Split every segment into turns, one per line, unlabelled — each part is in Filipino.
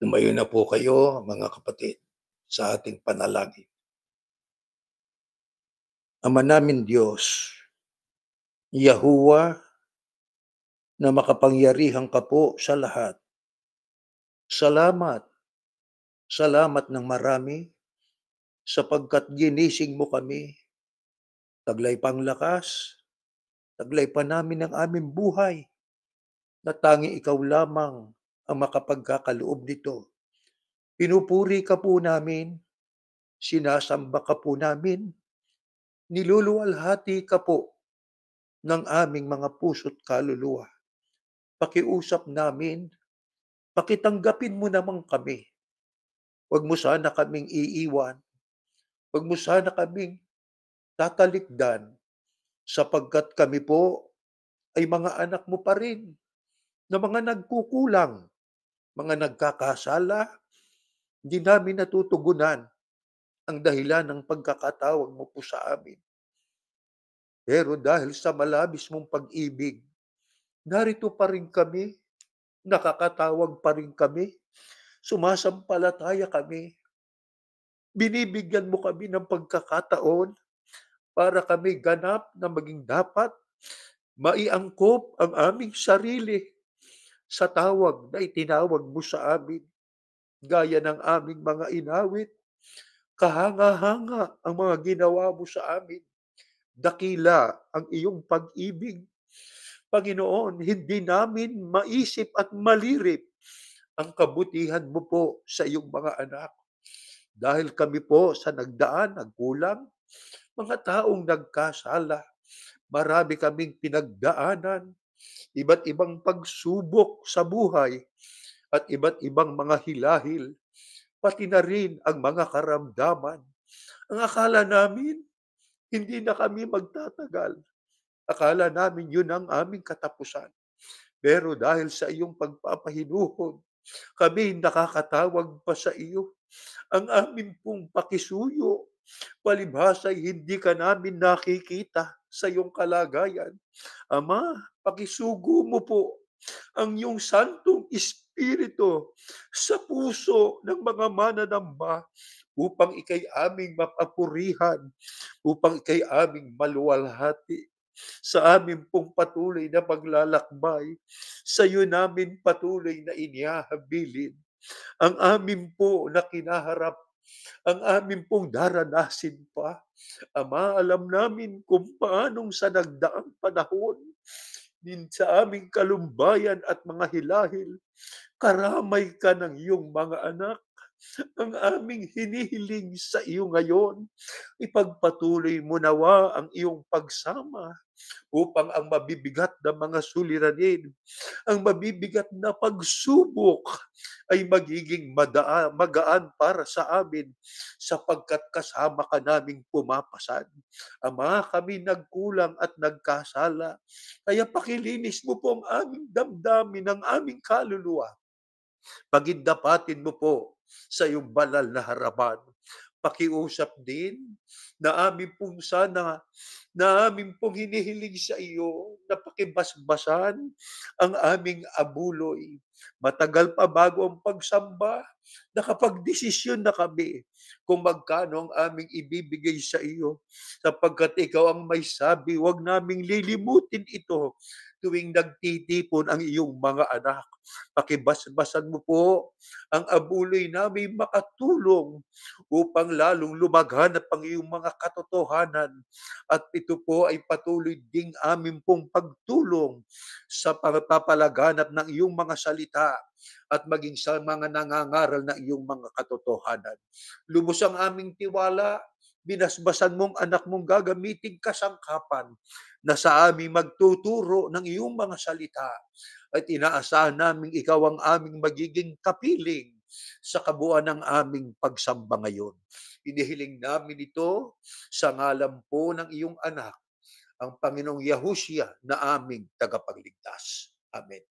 Tumayo na po kayo, mga kapatid, sa ating panalangin. Ama namin Diyos, Yahuwah, na makapangyarihan ka po sa lahat. Salamat, salamat ng marami, sapagkat ginising mo kami. Taglay pang lakas, taglay pa namin ang aming buhay, na tanging ikaw lamang ang makapagkakaloob nito. Pinupuri ka po namin, sinasamba ka po namin, niluluwalhati ka po ng aming mga puso't kaluluwa. Pakiusap namin, pakitanggapin mo naman kami. Huwag mo sana kaming iiwan, huwag mo sana kaming tatalikdan, sapagkat kami po ay mga anak mo pa rin, na mga nagkukulang, mga nagkakasala, hindi namin natutugunan ang dahilan ng pagkakatawag mo po sa amin. Pero dahil sa malabis mong pag-ibig, narito pa rin kami, nakakatawag pa rin kami, sumasampalataya kami, binibigyan mo kami ng pagkakataon para kami ganap na maging dapat maiangkop ang aming sarili sa tawag na itinawag mo sa amin. Gaya ng aming mga inawit, kahanga-hanga ang mga ginawa mo sa amin. Dakila ang iyong pag-ibig. Panginoon, hindi namin maisip at malirip ang kabutihan mo po sa iyong mga anak. Dahil kami po sa nagdaan, nagkulang, mga taong nagkasala, marami kaming pinagdaanan, iba't ibang pagsubok sa buhay, at iba't ibang mga hilahil, pati na rin ang mga karamdaman. Ang akala namin, hindi na kami magtatagal. Akala namin yun ang aming katapusan. Pero dahil sa iyong pagpapahinuhod, kami nakakatawag pa sa iyo. Ang amin pong pakisuyo, palibhasa'y hindi ka namin nakikita sa iyong kalagayan. Ama, pakisugo mo po ang iyong Santong Espiritu sa puso ng mga mananamba upang ikay aming mapapurihan, upang ikay aming maluwalhati sa amin pong patuloy na paglalakbay. Sa iyo namin patuloy na inihahabilin ang amin po na kinaharap, ang amin pong daranasin pa. Ama, alam namin kung paanong sa nagdaang panahon, din sa aming kalumbayan at mga hilahil, karamay ka ng iyong mga anak. Ang aming hinihiling sa iyo ngayon, ipagpatuloy mo nawa ang iyong pagsama upang ang mabibigat na mga suliranin, ang mabibigat na pagsubok ay magiging magaan para sa amin sapagkat kasama ka naming pumapasan. Ama, kami nagkulang at nagkasala, kaya pakilinis mo po ang aming damdamin, ang aming kaluluwa. Pagindapatin mo po sa iyong banal na harapan. Pakiusap din na amin pong sana na amin pong hinihiling sa iyo na pakibasbasan ang aming abuloy. Matagal pa bago ang pagsamba, nakapagdesisyon na kami kung magkano ang aming ibibigay sa iyo. Sapagkat ikaw ang may sabi, huwag naming lilimutin ito tuwing nagtitipon ang iyong mga anak. Pakibasbasan mo po ang abuloy namin makatulong upang lalong lumaganap ang iyong mga katotohanan. At ito po ay patuloy ding amin pong pagtulong sa pagpapalaganap ng iyong mga salita at maging sa mga nangangaral na iyong mga katotohanan. Lubos ang aming tiwala, binasbasan mong anak mong gagamiting kasangkapan na sa aming magtuturo ng iyong mga salita at inaasahan namin ikaw ang aming magiging kapiling sa kabuuan ng aming pagsamba ngayon. Inihiling namin ito sa ngalan po ng iyong anak, ang Panginoong Yahushua na aming tagapagligtas. Amen.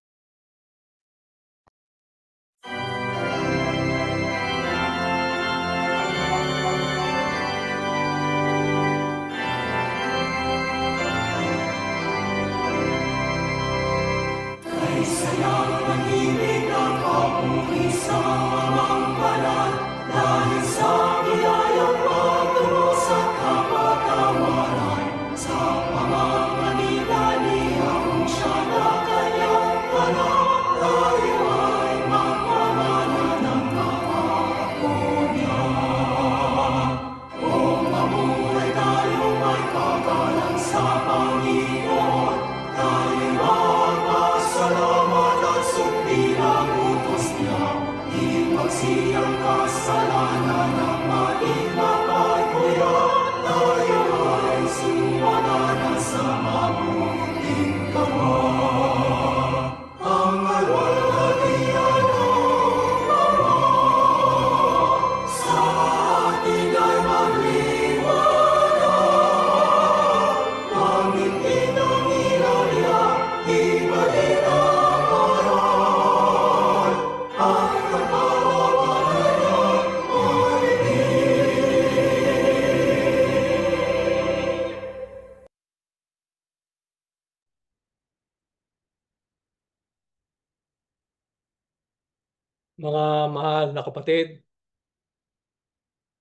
Mga mahal na kapatid,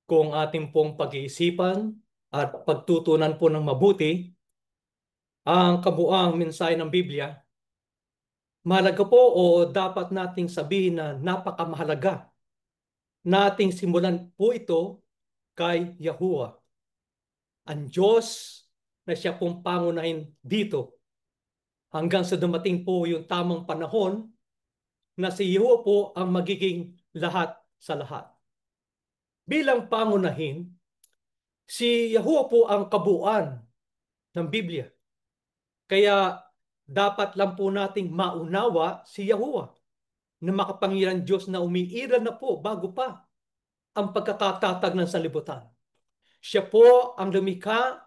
kung ating pong pag-iisipan at pagtutunan po ng mabuti ang kabuang mensahe ng Biblia, mahalaga po o dapat nating sabihin na napakamahalaga nating simulan po ito kay Yahuwah, ang Diyos na siya pong pangunahin dito hanggang sa dumating po yung tamang panahon na si Yahuwah po ang magiging lahat sa lahat. Bilang pangunahin, si Yahuwah po ang kabuuan ng Biblia. Kaya dapat lang po nating maunawa si Yahuwah na makapangyarihan Diyos na umiiral na po bago pa ang pagkakatatag ng sanlibutan. Siya po ang lumikha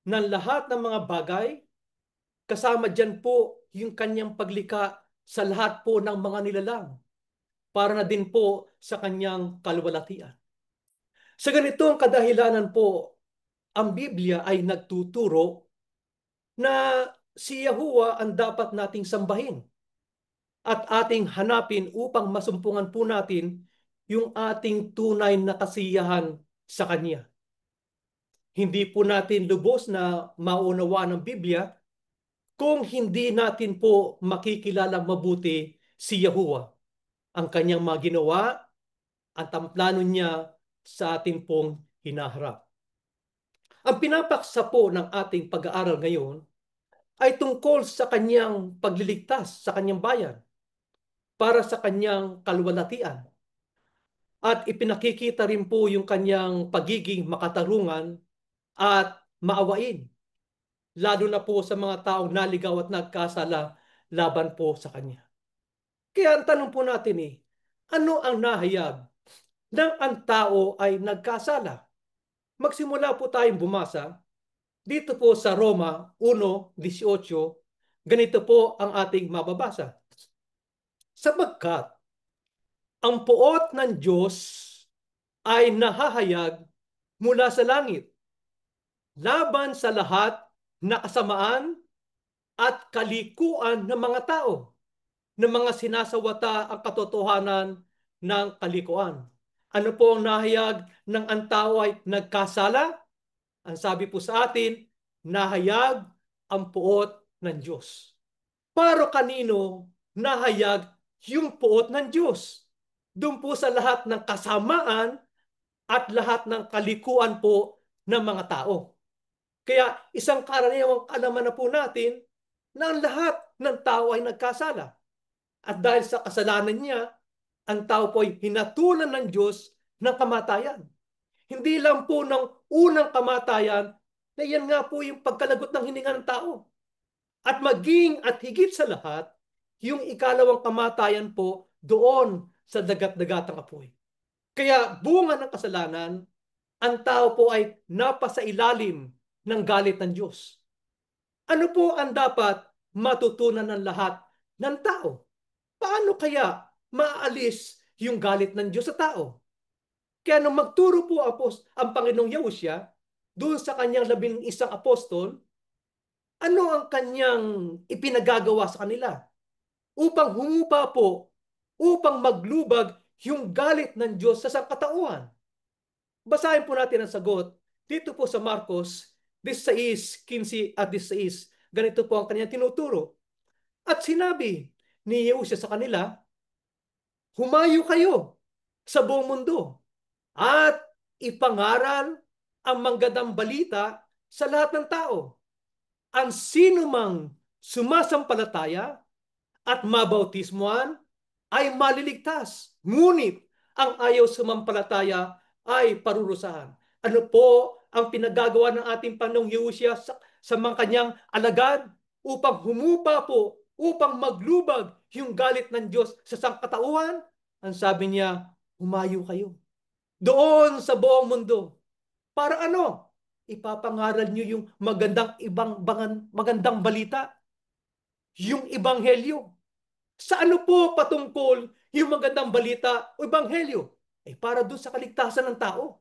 ng lahat ng mga bagay, kasama dyan po yung kanyang paglikha sa lahat po ng mga nilalang para na din po sa kanyang kaluwalhatian. Sa ganitong kadahilanan po, ang Biblia ay nagtuturo na si Yahuwah ang dapat nating sambahin. at ating hanapin upang masumpungan po natin yung ating tunay na kasiyahan sa Kanya. Hindi po natin lubos na maunawa ng Biblia kung hindi natin po makikilalang mabuti si Yahuwah, ang Kanyang mga ginawa at ang plano niya sa ating pong hinaharap. Ang pinapaksa po ng ating pag-aaral ngayon ay tungkol sa Kanyang pagliligtas sa Kanyang bayan para sa Kanyang kaluwalhatian. At ipinakikita rin po yung Kanyang pagiging makatarungan at maawain, lalo na po sa mga taong naligaw at nagkasala laban po sa Kanya. Kaya ang tanong po natin ano ang nahayag nang ang tao ay nagkasala? Magsimula po tayong bumasa dito po sa Roma 1:18. Ganito po ang ating mababasa. Sapagkat ang puot ng Diyos ay nahahayag mula sa langit laban sa lahat na kasamaan at kalikuan ng mga tao, ng mga sinasawata ang katotohanan ng kalikuan. Ano po ang nahayag ng ang tao ay nagkasala? Ang sabi po sa atin, nahayag ang puot ng Diyos. Para kanino nahayag yung puot ng Diyos? Doon po sa lahat ng kasamaan at lahat ng kalikuan po ng mga tao. Kaya isang karaniwang alaman na po natin na ang lahat ng tao ay nagkasala. At dahil sa kasalanan niya, ang tao po ay hinatulan ng Diyos ng kamatayan. Hindi lang po ng unang kamatayan, na yan nga po yung pagkalagot ng hininga ng tao. At maging at higit sa lahat, yung ikalawang kamatayan po doon sa dagat-dagatang apoy. Kaya bunga ng kasalanan, ang tao po ay napasailalim ng galit ng Diyos. Ano po ang dapat matutunan ng lahat ng tao? Paano kaya maalis yung galit ng Diyos sa tao? Kaya nung magturo po ang Panginoong Yahushua doon sa kanyang 11 apostol, ano ang kanyang ipinagagawa sa kanila? Upang humupa po, upang maglubag yung galit ng Diyos sa sangkatauhan. Basahin po natin ang sagot dito po sa Marcos 16:15 at 16. Ganito po ang kanyang tinuturo. At sinabi ni Yahushua sa kanila, humayo kayo sa buong mundo at ipangaral ang manggandang balita sa lahat ng tao. Ang sino mang sumasampalataya at mabautismuhan ay maliligtas. Ngunit ang ayaw sumampalataya ay parurusahan. Ano po ang pinagagawa ng ating Panginoong Yahushua sa mga kanyang alagad upang humupa po, upang maglubag yung galit ng Diyos sa sangkatauhan? Ang sabi niya, humayo kayo doon sa buong mundo. Para ano? Ipapangaral niyo yung magandang balita, yung ebanghelyo. Sa ano po patungkol yung magandang balita o ebanghelyo? Para doon sa kaligtasan ng tao.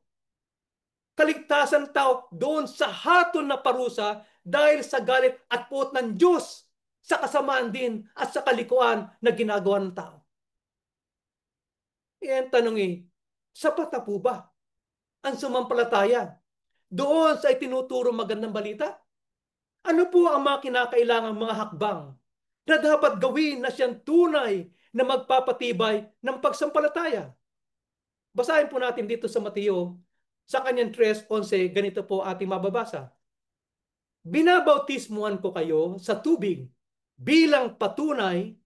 Kaligtasan ng tao doon sa hatol na parusa dahil sa galit at puot ng Diyos sa kasamaan din at sa kalikuan na ginagawa ng tao. Yan tanong sapat na po ba ang sumampalataya doon sa itinuturo magandang balita? Ano po ang mga kinakailangang mga hakbang na dapat gawin na siyang tunay na magpapatibay ng pagsampalataya? Basahin po natin dito sa Mateo, sa kanyang 3:11, ganito po ating mababasa. Binabautismuhan ko kayo sa tubig bilang patunay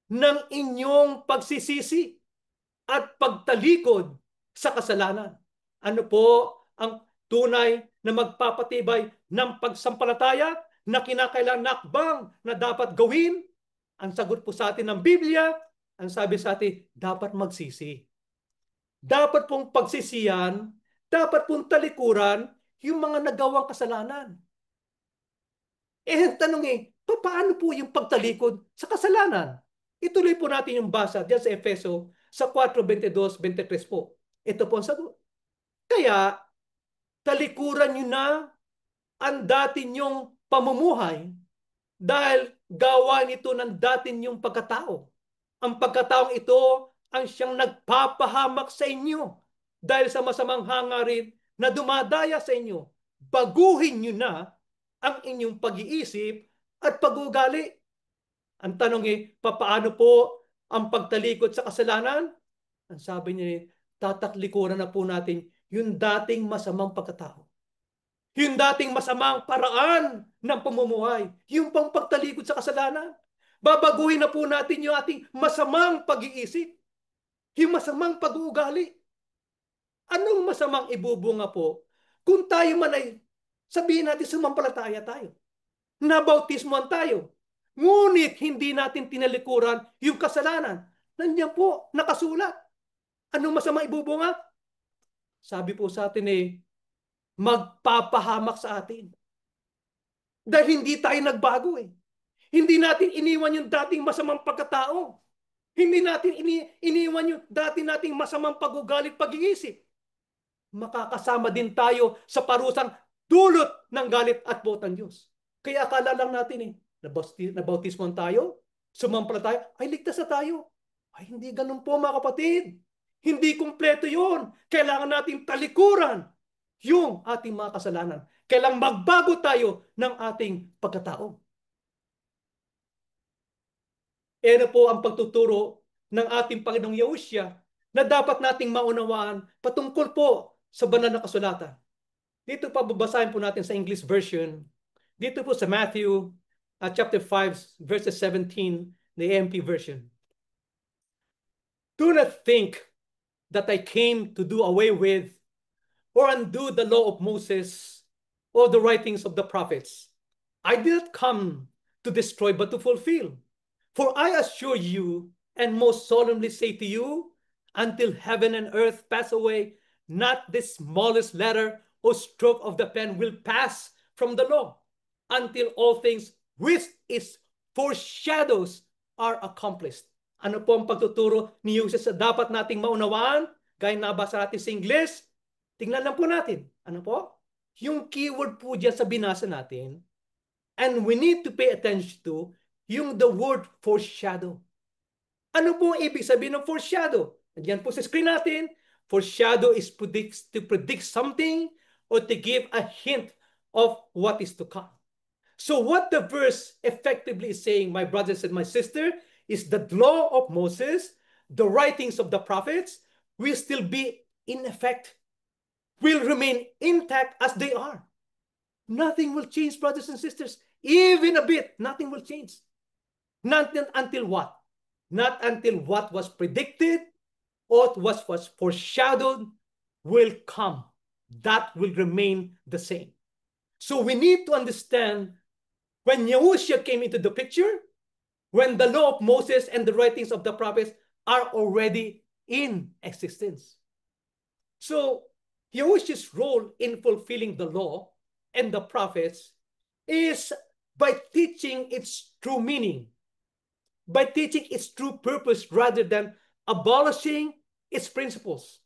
ng inyong pagsisisi at pagtalikod sa kasalanan. Ano po ang tunay na magpapatibay ng pagsampalataya na kinakailangang nakbang na dapat gawin? Ang sagot po sa atin ng Biblia, ang sabi sa atin, dapat magsisi. Dapat pong pagsisiyan, dapat pong talikuran yung mga nagawang kasalanan. Tanong paano po yung pagtalikod sa kasalanan? Ituloy po natin yung basa diyan sa Efeso sa 4:22-23 po. Ito po ang sagot. Kaya, talikuran nyo na ang dati nyong pamumuhay dahil gawa nito ng dati nyong pagkatao Ang pagkataong ito ang siyang nagpapahamak sa inyo dahil sa masamang hangarin na dumadaya sa inyo. Baguhin nyo na ang inyong pag-iisip at pag-uugali. Ang tanong papaano po ang pagtalikod sa kasalanan? Ang sabi niya, tataklikuran na po natin yung dating masamang pagkatao. Yung dating masamang paraan ng pamumuhay. Yung pang pagtalikod sa kasalanan. Babaguhin na po natin yung ating masamang pag-iisip. Yung masamang pag-uugali. Anong masamang ibubunga po kung tayo man ay sabihin natin sumampalataya tayo? Nabautismoan tayo. Ngunit hindi natin tinalikuran yung kasalanan. Nandiyan po, nakasulat. Anong masamang ibubunga? Sabi po sa atin magpapahamak sa atin. Dahil hindi tayo nagbago Hindi natin iniwan yung dating masamang pagkatao. Hindi natin iniwan yung dati nating masamang pag-ugalit, pag-iisip. Makakasama din tayo sa parusang dulot ng galit at bot ng Diyos. Kaya akala lang natin nabautismon tayo, sumampalataya, ay ligtas na tayo. Ay hindi ganun po mga kapatid. Hindi kumpleto yun. Kailangan natin talikuran yung ating mga kasalanan. Kailangan magbago tayo ng ating pagkatao. Ito po ang pagtuturo ng ating Panginoong Yahushua na dapat nating maunawaan patungkol po sa banal na kasulatan. Dito pa babasahin po natin sa English version. Dito po sa Matthew chapter 5 verses 17, the AMP version. Do not think that I came to do away with or undo the law of Moses or the writings of the prophets. I did not come to destroy but to fulfill. For I assure you and most solemnly say to you, until heaven and earth pass away, not the smallest letter or stroke of the pen will pass from the law until all things which is foreshadows are accomplished. Ano po ang pagtuturo ni Jesus sa dapat nating maunawaan? Gaya nabasa natin sa English, tingnan lang po natin. Ano po? Yung keyword po dyan sa binasa natin, and we need to pay attention to yung the word foreshadow. Ano po ang ibig sabihin ng foreshadow? Diyan po sa screen natin. Foreshadow is to predict something or to give a hint of what is to come. So what the verse effectively is saying, my brothers and my sister, is the law of Moses, the writings of the prophets, will still be in effect, will remain intact as they are. Nothing will change, brothers and sisters. Even a bit, nothing will change. Not until what? Not until what was predicted or what was foreshadowed will come. That will remain the same. So we need to understand when Yahushua came into the picture, when the law of Moses and the writings of the prophets are already in existence. So Yahushua's role in fulfilling the law and the prophets is by teaching its true meaning, by teaching its true purpose rather than abolishing its principles.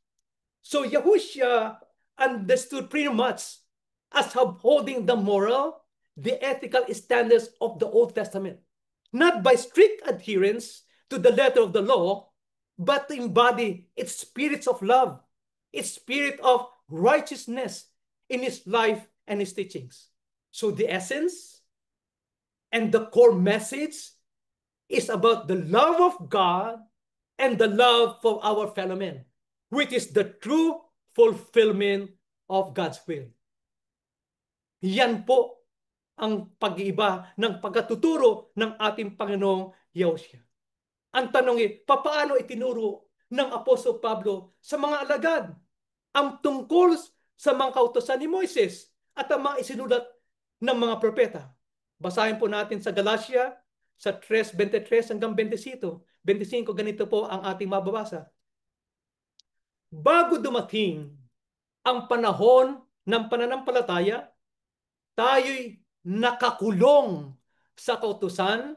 So Yahushua understood pretty much as upholding the moral, the ethical standards of the Old Testament, not by strict adherence to the letter of the law, but to embody its spirits of love, its spirit of righteousness in his life and his teachings. So the essence and the core message is about the love of God and the love for our fellow men, which is the true fulfillment of God's will. Yan po ang pag-iiba ng pagkatuturo ng ating Panginoong Yahushua. Ang tanong paano itinuro ng Apostol Pablo sa mga alagad ang tungkol sa mga kautusan ni Moises at ang mga isinulat ng mga propeta? Basahin po natin sa Galatia sa 3:23 hanggang 25, ganito po ang ating mababasa. Bago dumating ang panahon ng pananampalataya, tayo'y nakakulong sa kautusan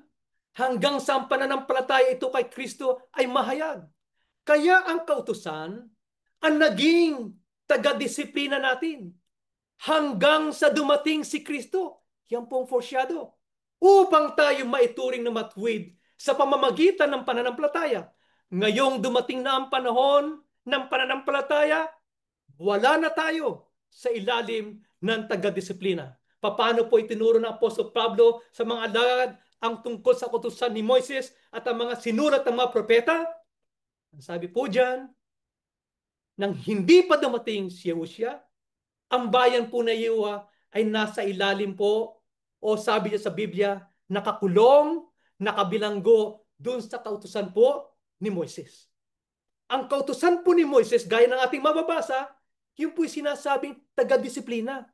hanggang sa ang pananampalataya ito kay Kristo ay mahayag. Kaya ang kautusan ang naging taga-disiplina natin hanggang sa dumating si Kristo. Yan pong foreshadow. Upang tayo maituring na matuwid sa pamamagitan ng pananampalataya. Ngayong dumating na ang panahon ng pananampalataya, wala na tayo sa ilalim ng taga-disiplina. Paano po itinuro ng Apostol Pablo sa mga alagad ang tungkol sa kautusan ni Moises at ang mga sinulat ng mga propeta? Ang sabi po dyan, nang hindi pa dumating si Yehusya, ang bayan po na Yehuwa ay nasa ilalim po, o sabi niya sa Biblia, nakakulong, nakabilanggo dun sa kautusan po ni Moises. Ang kautusan po ni Moises, gaya ng ating mababasa, yun po'y sinasabing taga-disiplina.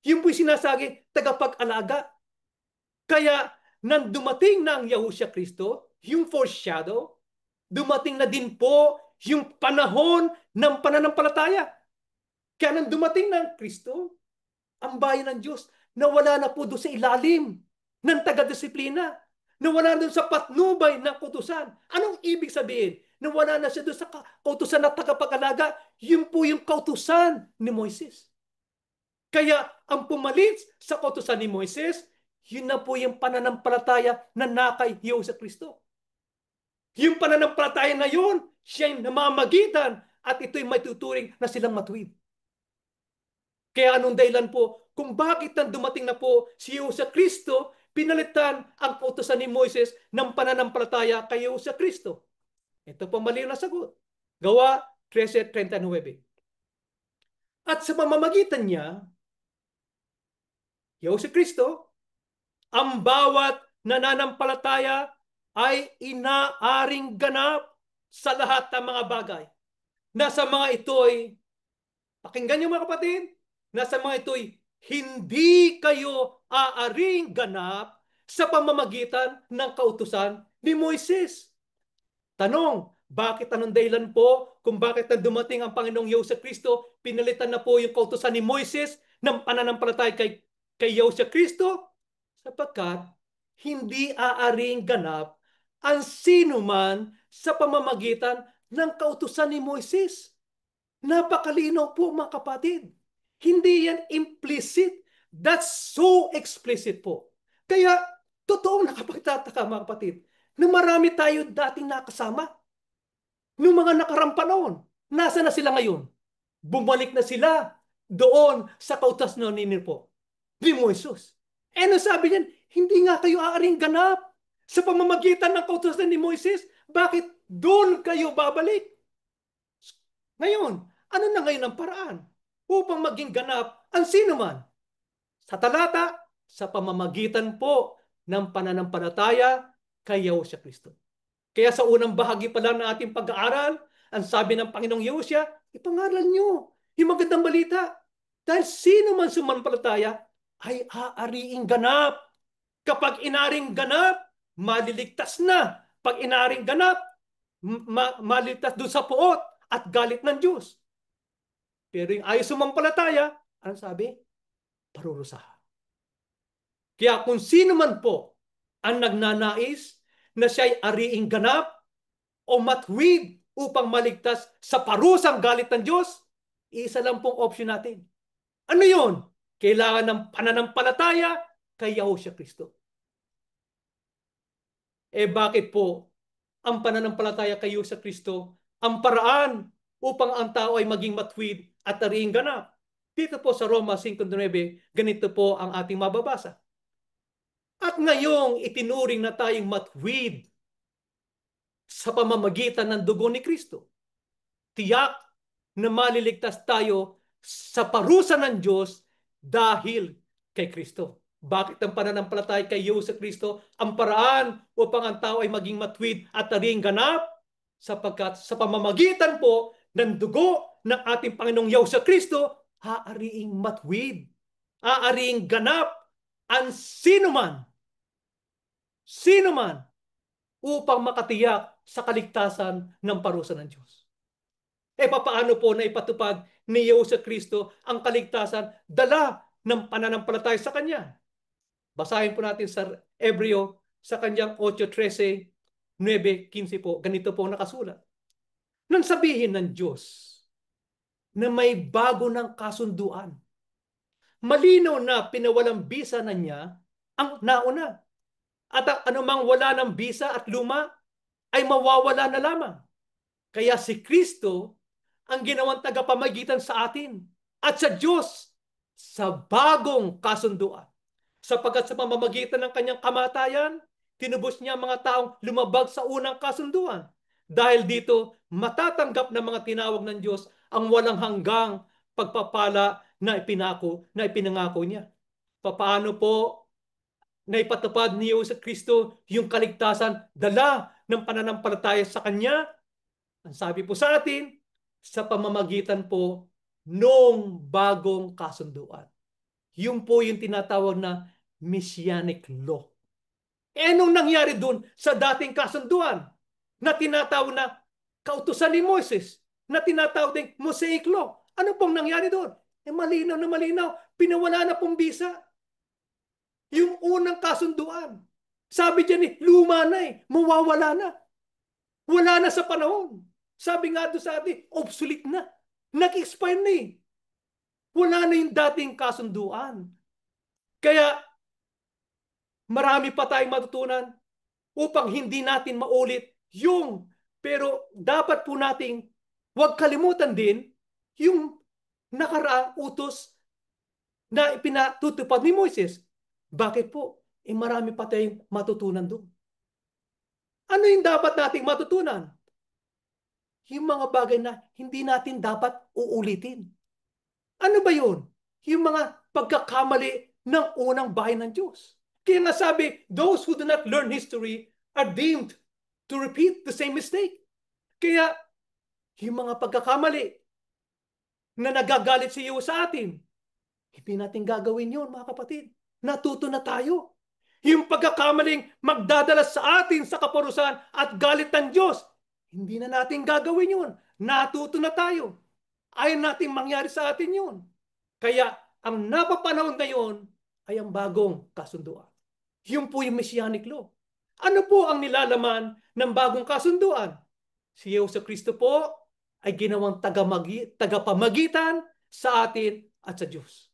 Yun po'y sinasabing tagapag-alaga. Kaya, nang dumating na ang Yahushua Kristo, yung foreshadow, dumating na din po yung panahon ng pananampalataya. Kaya nang dumating na ang Kristo, ang bayan ng Diyos, nawala na po doon sa ilalim ng taga-disiplina. Nawala doon sa patnubay ng kautusan. Anong ibig sabihin? Nawala na siya doon sa kautusan na tagapag-alaga. Yun po yung kautusan ni Moises. Kaya ang pumalit sa kautusan ni Moises, yun na po yung pananampalataya na nakay sa Kristo. Yung pananampalataya na yun, siya yung namamagitan at ito'y may tuturing na silang matuwid. Kaya anong dahilan po kung bakit nang dumating na po si Yesu Kristo, pinalitan ang kautusan ni Moises ng pananampalataya kay Yesu Kristo? Ito po mali na sagot. Gawa 13:39. At sa pamamagitan niya, Yesu Kristo, ang bawat nananampalataya ay inaaring ganap sa lahat ng mga bagay. Nasa mga ito'y, pakinggan niyo mga kapatid, nasa mga ito'y hindi kayo aaring ganap sa pamamagitan ng kautusan ni Moises. Tanong, bakit anong dahilan po kung bakit na dumating ang Panginoong Yesu Kristo, pinalitan na po yung kautusan ni Moises ng pananampalataya kay Yesu Kristo? Sapagkat hindi aaring ganap ang sinuman sa pamamagitan ng kautusan ni Moises. Napakalinaw po mga kapatid. Hindi yan implicit. That's so explicit po. Kaya, totoo nakapagtataka mga kapatid, na marami tayo dating nakasama. Noong mga nakarampa noon, nasa na sila ngayon? Bumalik na sila doon sa kautusan ni Moises. Ano sabi niyan? Hindi nga kayo aaring ganap sa pamamagitan ng kautusan ni Moises. Bakit doon kayo babalik? Ngayon, ano na ngayon ang paraan upang maging ganap ang sinuman? Sa talata, sa pamamagitan po ng pananampalataya kay Yehoshua Kristo. Kaya sa unang bahagi pa lang ng ating pag-aaral, ang sabi ng Panginoong Yehoshua, ipangaral nyo yung magandang balita. Dahil sino man sumampalataya ay aariing ganap. Kapag inaring ganap, maliligtas na. Pag inaring ganap, maliligtas doon sa puot at galit ng Diyos. Pero yung ayaw sumampalataya, ano sabi? Parurusahan. Kaya kung sino man po ang nagnanais na siya'y ariing ganap o matwid upang maligtas sa parusang galit ng Diyos, isa lang pong option natin. Ano yun? Kailangan ng pananampalataya kay Yahushua Kristo. Bakit po ang pananampalataya kay Yahushua Kristo ang paraan upang ang tao ay maging matwid at ariing ganap? Dito po sa Roma 5:9, ganito po ang ating mababasa. At ngayong itinuring na tayong matwid sa pamamagitan ng dugo ni Kristo, tiyak na maliligtas tayo sa parusa ng Diyos dahil kay Kristo. Bakit ang pananampalataya kay Yesu Kristo ang paraan upang ang tao ay maging matwid at taring ganap? Sapagkat sa pamamagitan po ng dugo ng ating Panginoong Yesu Kristo, aariing matwid, aariing ganap ang sinuman upang makatiyak sa kaligtasan ng parusa ng Diyos. Papaano po na ipatupad ni Yesu Kristo ang kaligtasan dala ng pananampalataya sa Kanya? Basahin po natin sa Hebreo sa kanyang 8:13, 9:15 po. Ganito po nakasulat. Nang sabihin ng Diyos na may bago ng kasunduan, malinaw na pinawalang bisa na niya ang nauna At ang anumang wala ng bisa at luma ay mawawala na lamang. Kaya si Kristo ang ginawang tagapamagitan sa atin at sa Diyos sa bagong kasunduan. Sapagkat sa pamamagitan ng kanyang kamatayan, tinubos niya ang mga taong lumabag sa unang kasunduan. Dahil dito, matatanggap ng mga tinawag ng Diyos ang walang hanggang pagpapala na ipinangako niya. Paano po na ipatupad ni Yesu Kristo yung kaligtasan dala ng pananampalataya sa Kanya? Ang sabi po sa atin, sa pamamagitan po nung bagong kasunduan. Yun po yung tinatawag na Messianic Law. Anong nangyari dun sa dating kasunduan na tinatawag na kautusan ni Moses, na tinatawag ding Mosaic Law? Ano pong nangyari doon? Malinaw na malinaw. Pinawala na pong bisa. Yung unang kasunduan. Sabi dyan luma na mawawala na. Wala na sa panahon. Sabi nga doon sa atin, obsolete na. Nag-expire na Wala na yung dating kasunduan. Kaya marami pa tayong matutunan upang hindi natin maulit yung, pero dapat po nating huwag kalimutan din yung nakaraang utos na ipinatutupad ni Moises. Bakit po? Marami pa tayong matutunan doon. Ano yung dapat nating matutunan? Yung mga bagay na hindi natin dapat uulitin. Ano ba yun? Yung mga pagkakamali ng unang bahay ng Diyos. Kaya nga sabi, those who do not learn history are doomed to repeat the same mistake. Kaya yung mga pagkakamali na nagagalit si Iyo sa atin, hindi natin gagawin yun, mga kapatid. Natuto na tayo. Yung pagkakamaling magdadala sa atin sa kaparusahan at galit ng Diyos, hindi na natin gagawin yun. Natuto na tayo. Ayaw natin mangyari sa atin yun. Kaya ang napapanahon ngayon ay ang bagong kasunduan. Yun po yung Messianic Law. Ano po ang nilalaman ng bagong kasunduan? Si Yesu Kristo po ay ginawang tagapamagitan sa atin at sa Diyos.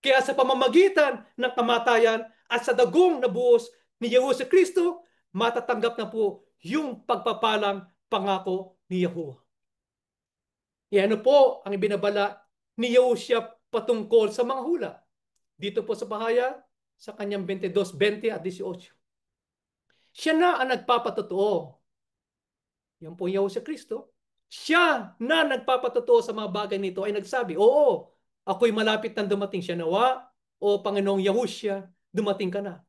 Kaya sa pamamagitan ng kamatayan at sa dagong na buhos ni Yesu Kristo, matatanggap na po yung pagpapalang pangako ni Yahuwah. Yan po ang ibinabala ni Yehosya patungkol sa mga hula. Dito po sa pahayag, sa kanyang 22, 20 at 18. Siya na ang nagpapatotoo. Yan po Yehosya Kristo. Siya na nagpapatotoo sa mga bagay nito ay nagsabi, oo, ako'y malapit na dumating. Siya nawa, o Panginoong Yehosya, dumating ka na.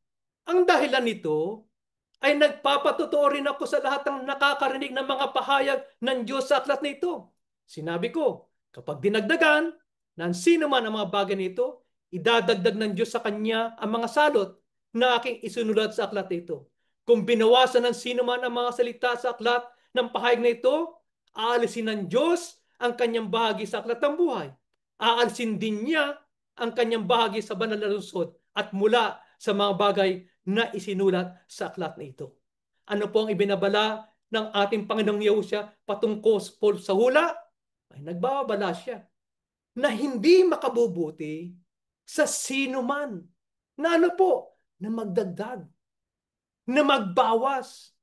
Ang dahilan nito ay nagpapatotoo rin ako sa lahat ng nakakarinig ng mga pahayag ng Diyos sa aklat nito. Sinabi ko, kapag dinagdagan ng sino man ang mga bagay nito, idadagdag ng Diyos sa kanya ang mga salot na aking isunulat sa aklat nito. Kung binawasan ng sino man ang mga salita sa aklat ng pahayag na ito, aalisin ng Diyos ang kanyang bahagi sa aklat ng buhay. Aalisin din niya ang kanyang bahagi sa banal na lungsod at mula sa mga bagay na isinulat sa aklat na ito. Ano po ang ibinabala ng ating Panginoong Yehosya patungkol sa hula? Ay nagbabala siya na hindi makabubuti sa sino man na ano po, na magdagdag, na magbawas,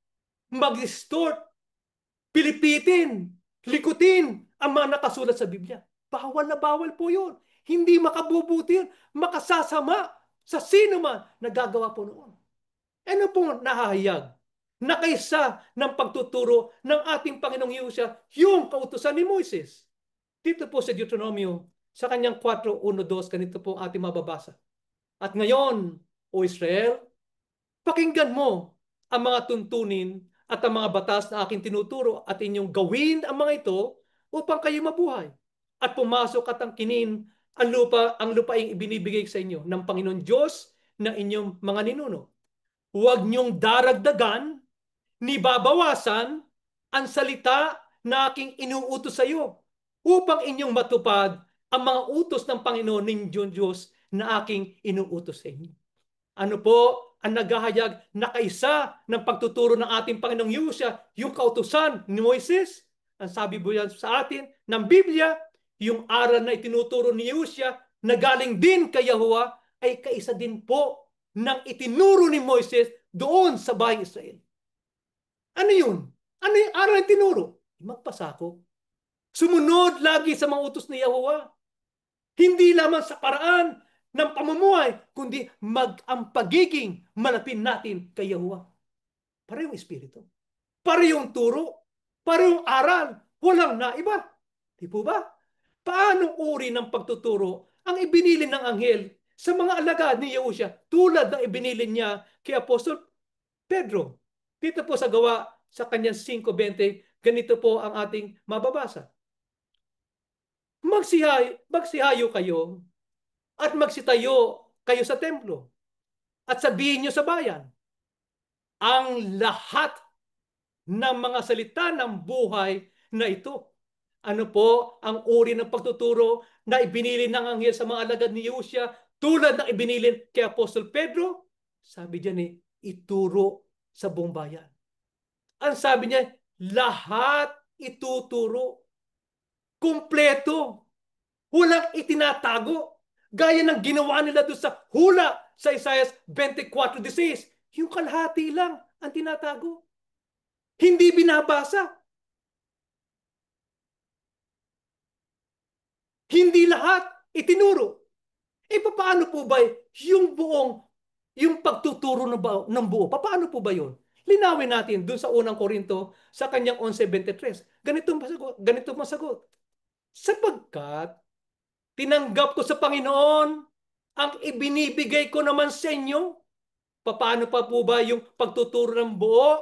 mag-distort, pilipitin, likutin ang mga nakasulat sa Biblia. Bawal na bawal po yun. Hindi makabubuti yun. Makasasama sa sino man na gagawa po noon. Ano pong nahahayag? Na kaysa ng pagtuturo ng ating Panginoong Yehosya, yung kautusan ni Moises. Dito po sa Deuteronomio, sa kanyang 4:1-2, ganito po ang ating mababasa. At ngayon, O Israel, pakinggan mo ang mga tuntunin at ang mga batas na aking tinuturo at inyong gawin ang mga ito upang kayo mabuhay. At pumasok at angkinin ang lupaing ibinibigay sa inyo ng Panginoon Diyos na inyong mga ninuno. Huwag niyong daragdagan ni babawasan ang salita na aking inuutos sa iyo upang inyong matupad ang mga utos ng Panginoon ninyong Diyos na aking inuutos sa inyo. Ano po ang naghahayag na kaisa ng pagtuturo ng ating Panginoong Yehosya, yung kautusan ni Moises? Ang sabi po yan sa atin ng Biblia, yung aral na itinuturo ni Yehosya na galing din kay Yahuwah ay kaisa din po ng itinuro ni Moises doon sa bahay Israel. Ano yun? Ano yung aral na tinuro? Magpasako. Sumunod lagi sa mga utos ni Yahweh. Hindi lamang sa paraan ng pamumuhay, kundi ang pagiging malapit natin kay Yahweh. Parehong espiritu. Parehong turo. Parehong aral. Walang naiba. Di po ba? Paanong uri ng pagtuturo ang ibinilin ng anghel sa mga alagad ni Yahusha tulad ng ibinilin niya kay Apostol Pedro? Dito po sa gawa sa kanyang 5:20, ganito po ang ating mababasa. Magsihayo kayo at magsitayo kayo sa templo at sabihin nyo sa bayan ang lahat ng mga salita ng buhay na ito. Ano po ang uri ng pagtuturo na ibinilin ng anghel sa mga alagad ni Yahusha tulad ng ibinilin kay Apostol Pedro? Sabi diyan ituro sa buong bayan. Ang sabi niya, lahat ituturo. Kumpleto. Walang itinatago. Gaya ng ginawa nila doon sa hula sa Isaiah 24:16. Yung kalahati lang ang tinatago. Hindi binabasa. Hindi lahat itinuro. Paano po ba yung pagtuturo ng buo? Paano po ba yun? Linawin natin doon sa unang Korinto sa kanyang 11:23. Ganito masagot. Sapagkat tinanggap ko sa Panginoon ang ibinibigay ko naman sa inyo. Paano pa po ba yung pagtuturo ng buo?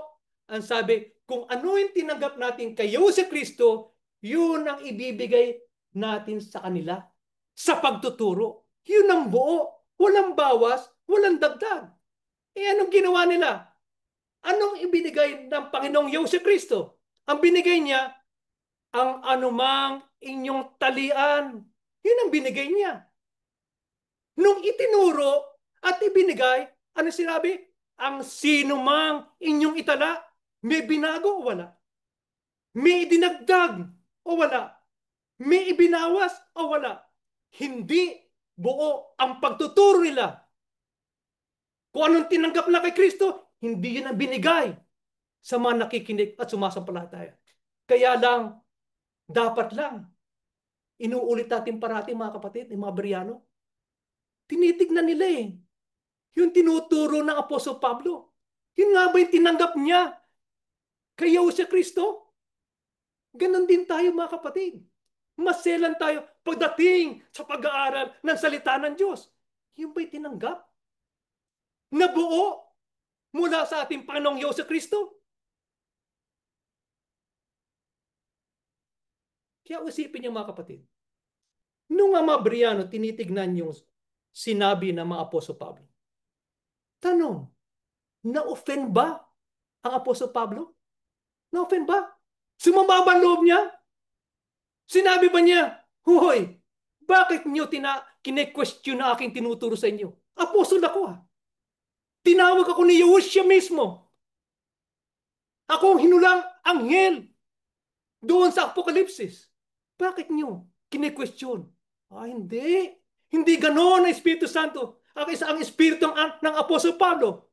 Ang sabi, kung ano yung tinanggap natin kayo sa Kristo, yun ang ibibigay natin sa kanila sa pagtuturo. Yun ang buo. Walang bawas, walang dagdag. Anong ginawa nila? Anong ibinigay ng Panginoong Yesu Kristo? Ang binigay niya, ang anumang inyong talian. Yun ang binigay niya. Nung itinuro at ibinigay, ano sinabi? Ang sino mang inyong itala, may binago o wala? May idinagdag o wala? May ibinawas o wala? Hindi buo ang pagtuturo nila. Kung anong tinanggap na kay Kristo, hindi yun ang binigay sa mga nakikinig at sumasampalataya. Kaya lang, dapat lang, inuulit natin parati mga kapatid, mga Bereano, tinitignan nila yung tinuturo ng Apostol Pablo. Yun nga ba yung tinanggap niya kay Yesu Kristo? Ganon din tayo mga kapatid. Maselan tayo pagdating sa pag-aaral ng salita ng Diyos. Yung ba'y tinanggap? Nabuo mula sa ating Panginoong Yesu Kristo? Kaya usipin niyo mga kapatid. Nung ang mga Bereano tinitignan yung sinabi ng mga Apostol Pablo, tanong, na-offend ba ang Apostol Pablo? Na-offend ba? Sumababa ang loob niya? Sinabi ba niya, Hoy, bakit niyo kine-question na aking tinuturo sa inyo? Apostol ako Tinawag ako ni Yahushua mismo. Ako ang hinulang anghel doon sa Apokalipsis. Bakit niyo kine-question? Hindi. Hindi ganoon ang Espiritu Santo. Ang Espiritu ng Apostol Pablo.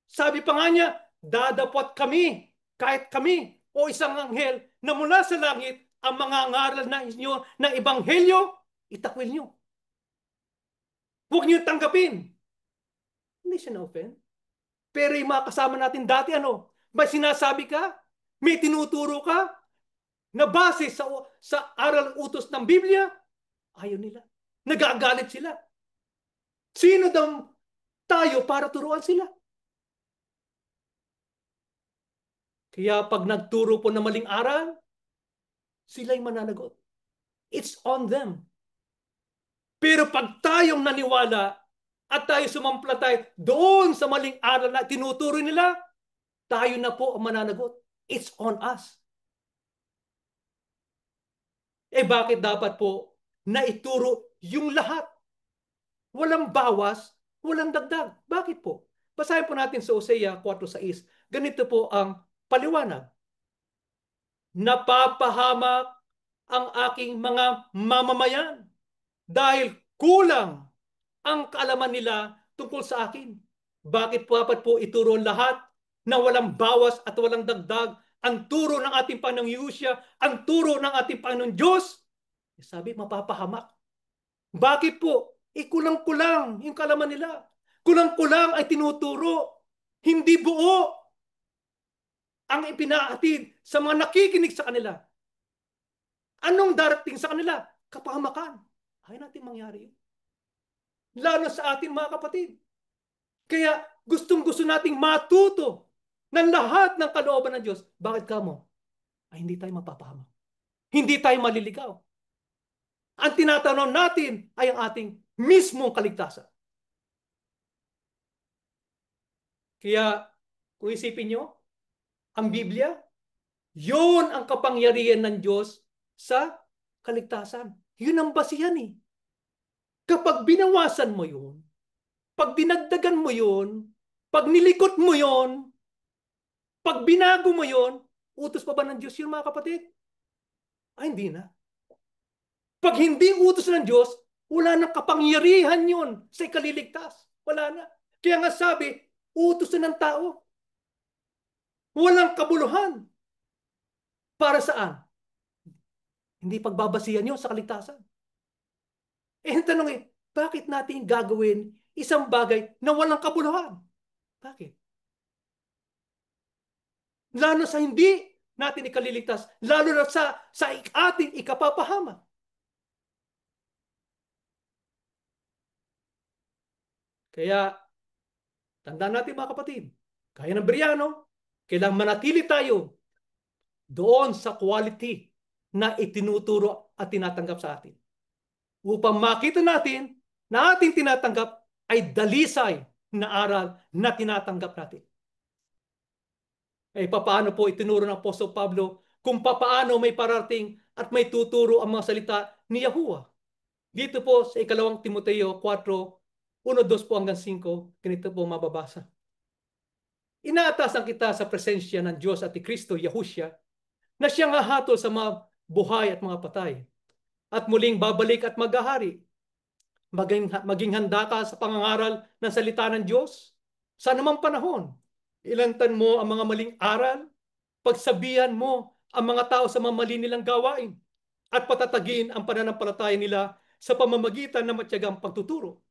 Sabi pa nga niya, dadapot kami, kahit kami, o isang anghel na mula sa langit, ang mga ngaral na inyo ng Ebanghelyo, itakwil nyo. Huwag nyo tanggapin. Hindi siya na-offend. Pero yung mga kasama natin dati, may sinasabi ka? May tinuturo ka? Na base sa aral utos ng Biblia? Ayaw nila. Nagagalit sila. Sino daw tayo para turuan sila? Kaya pag nagturo po ng maling aral, sila'y mananagot. It's on them. Pero pag tayong naniwala at tayo sumampalataya doon sa maling aral na tinuturo nila, tayo na po ang mananagot. It's on us. Bakit dapat po naituro yung lahat? Walang bawas, walang dagdag. Bakit po? Basahin po natin sa Hosea 4:6. Ganito po ang paliwanag. Napapahamak ang aking mga mamamayan dahil kulang ang kaalaman nila tungkol sa akin. Bakit po dapat po ituro lahat na walang bawas at walang dagdag ang turo ng ating Panginoong Yusya, ang turo ng ating Panginoong Diyos? Sabi, mapapahamak. Bakit po? Kulang-kulang yung kalaman nila. Kulang-kulang ay tinuturo. Hindi buo ang ipinahatid sa mga nakikinig sa kanila. Anong darating sa kanila? Kapahamakan. Ayaw natin mangyari yun. Lalo sa ating mga kapatid. Kaya gustong-gusto nating matuto ng lahat ng kalooban ng Diyos. Bakit ka mo? Ay hindi tayo mapapahamak. Hindi tayo maliligaw. Ang tinatanaw natin ay ang ating mismong kaligtasan. Kaya kung isipin nyo, ang Biblia, yun ang kapangyarihan ng Diyos sa kaligtasan. Yun ang basihan eh. Kapag binawasan mo yun, pag dinagdagan mo yun, pag nilikot mo yun, pag binago mo yun, utos pa ba ng Diyos yun mga kapatid? Ay hindi na. Pag hindi utos ng Diyos, wala nang kapangyarihan yun sa ikaliligtas. Wala na. Kaya nga sabi, utos na ng tao. Walang kabuluhan. Para saan? Hindi pagbabasihan yun sa kaligtasan. Ang tanong bakit natin gagawin isang bagay na walang kabuluhan? Bakit? Lalo sa hindi natin ikaliligtas, lalo na sa ating ikapapahama. Kaya, tandaan natin mga kapatid, kaya ng Bereano, kailangan manatili tayo doon sa quality na itinuturo at tinatanggap sa atin. Upang makita natin na ating tinatanggap ay dalisay na aral na tinatanggap natin. Papaano po itinuro ng Apostol Pablo kung papaano may parating at may tuturo ang mga salita ni Yahuwah. Dito po sa ikalawang Timoteo 4, 1-2 po hanggang 5, ganito po mababasa. Inaatasan kita sa presensya ng Diyos at ni Kristo Yahushua na siyang hahatol sa mga buhay at mga patay at muling babalik at maghahari. Maging handa ka sa pangangaral ng salita ng Diyos sa anumang panahon. Ilantan mo ang mga maling aral, pagsabihan mo ang mga tao sa mga mali nilang gawain at patatagin ang pananampalataya nila sa pamamagitan ng matyagang pagtuturo.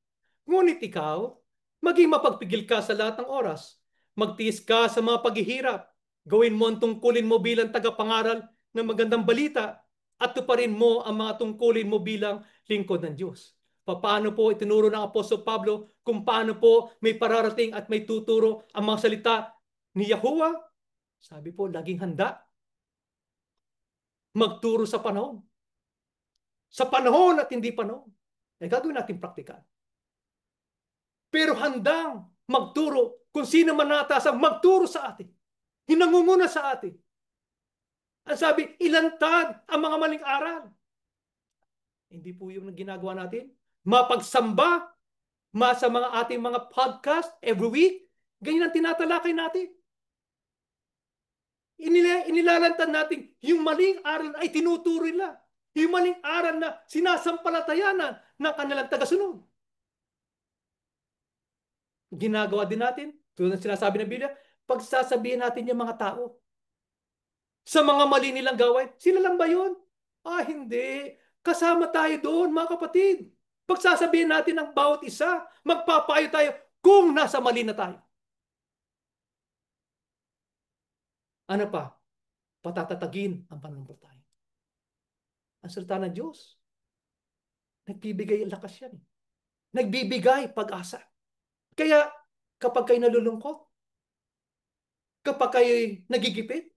Ngunit ikaw, maging mapagpigil ka sa lahat ng oras. Magtiis ka sa mga paghihirap. Gawin mo ang tungkulin mo bilang tagapangaral ng magandang balita at tuparin mo ang mga tungkulin mo bilang lingkod ng Diyos. Paano po itinuro ng Apostol Pablo kung paano po may pararating at may tuturo ang mga salita ni Yahuwah? Sabi po, laging handa. Magturo sa panahon. Sa panahon at hindi panahon. Gagawin natin praktikal. Pero handang magturo kung sino man nataasang magturo sa atin. Hinangunguna sa atin. Ang sabi, ilantad ang mga maling aral. Hindi po yung ginagawa natin. Mapagsamba, sa mga ating mga podcast every week. Ganyan ang tinatalakay natin. Inilalantad natin yung maling aral ay tinuturo nila. Yung maling aral na sinasampalatayanan ng kanilang tagasunod. Ginagawa din natin, tulad ng sinasabi ng Biblia, pagsasabihin natin yung mga tao sa mga mali nilang gawain. Sila lang ba yun? Hindi. Kasama tayo doon, mga kapatid. Pagsasabihin natin ang bawat isa, magpapayo tayo kung nasa mali na tayo. Ano pa? Patatatagin ang pananampalataya. Ang salita ng Diyos, nagbibigay lakas yan. Nagbibigay pag-asa. Kaya kapag kayo nalulungkot, kapag kayo nagigipit,